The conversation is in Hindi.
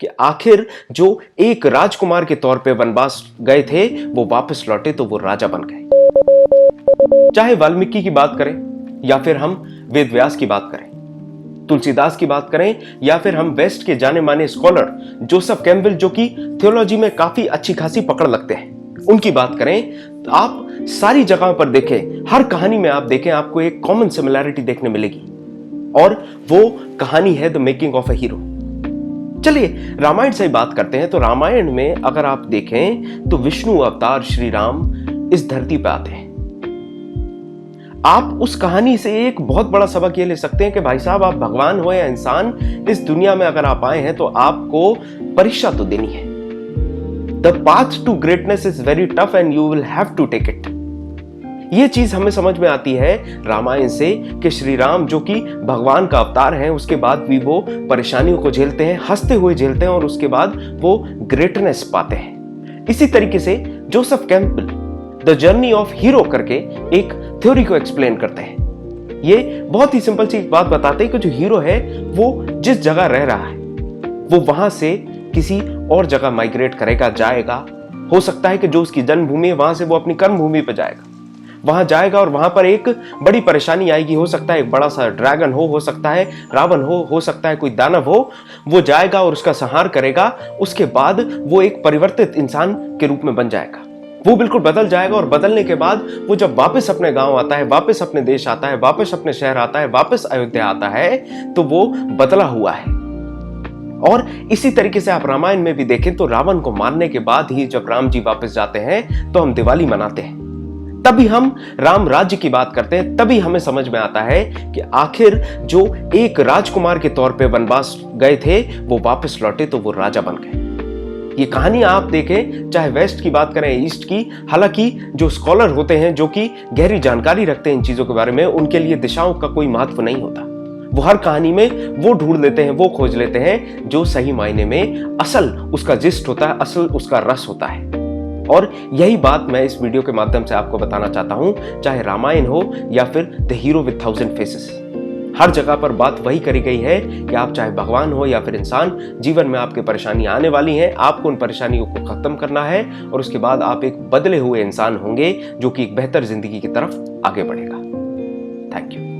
कि आखिर जो एक राजकुमार के तौर पे वनवास गए थे वो वापस लौटे तो वो राजा बन गए। चाहे वाल्मीकि की बात करें या फिर हम वेद व्यास की बात करें, तुलसीदास की बात करें या फिर हम वेस्ट के जाने माने स्कॉलर जोसेफ कैम्पबेल जो कि थियोलॉजी में काफी अच्छी खासी पकड़ लगते हैं, उनकी बात करें तो आप सारी जगहों पर देखें, हर कहानी में आप देखें आपको एक कॉमन सिमिलैरिटी देखने मिलेगी और वो कहानी है the making of a hero. चलिए रामायण से बात करते हैं। तो रामायण में अगर आप देखें तो विष्णु अवतार श्री राम इस धरती पर आते हैं। आप उस कहानी से एक बहुत बड़ा सबक ये ले सकते हैं कि भाई साहब आप भगवान हो या इंसान, इस दुनिया में अगर आप आए हैं तो आपको परीक्षा तो देनी है। The path to greatness is very tough and you will have to take it. ये चीज हमें समझ में आती है रामायण से कि श्री राम जो कि भगवान का अवतार है, उसके बाद भी वो परेशानियों को झेलते हैं, हंसते हुए झेलते हैं और उसके बाद वो ग्रेटनेस पाते हैं। इसी तरीके से Joseph Campbell the journey of hero करके एक थ्योरी को एक्सप्लेन करते हैं। ये बहुत ही सिंपल सी बात बताते हैं कि जो हीरो है वो जिस जगह रह रहा है वो वहां से किसी और जगह माइग्रेट करेगा, जाएगा। हो सकता है कि जो उसकी जन्मभूमि है वहां से वो अपनी कर्म भूमि पर जाएगा, वहां जाएगा और वहां पर एक बड़ी परेशानी आएगी। हो सकता है एक बड़ा सा ड्रैगन हो सकता है रावण हो सकता है कोई दानव हो। वो जाएगा और उसका संहार करेगा। उसके बाद वो एक परिवर्तित इंसान के रूप में बन जाएगा, वो बिल्कुल बदल जाएगा। और बदलने के बाद वो जब वापस अपने गांव आता है, वापस अपने देश आता है, वापस अपने शहर आता है, वापस अयोध्या आता है, तो वो बदला हुआ है। और इसी तरीके से आप रामायण में भी देखें तो रावण को मारने के बाद ही जब राम जी वापस जाते हैं तो हम दिवाली मनाते हैं, तभी हम राम राज्य की बात करते हैं, तभी हमें समझ में आता है कि आखिर जो एक राजकुमार के तौर पे वनवास गए थे वो वापस लौटे तो वो राजा बन गए। ये कहानी आप देखें, चाहे वेस्ट की बात करें ईस्ट की, हालांकि जो स्कॉलर होते हैं जो कि गहरी जानकारी रखते हैं इन चीजों के बारे में, उनके लिए दिशाओं का कोई महत्व नहीं होता। वो हर कहानी में वो ढूंढ लेते हैं, वो खोज लेते हैं जो सही मायने में असल उसका जिस्ट होता है, असल उसका रस होता है। और यही बात मैं इस वीडियो के माध्यम से आपको बताना चाहता हूं, चाहे रामायण हो या फिर द हीरो विद 1000 फेसेस, हर जगह पर बात वही करी गई है कि आप चाहे भगवान हो या फिर इंसान, जीवन में आपके परेशानी आने वाली हैं, आपको उन परेशानियों को खत्म करना है और उसके बाद आप एक बदले हुए इंसान होंगे जो कि एक बेहतर जिंदगी की तरफ आगे बढ़ेगा। Thank you.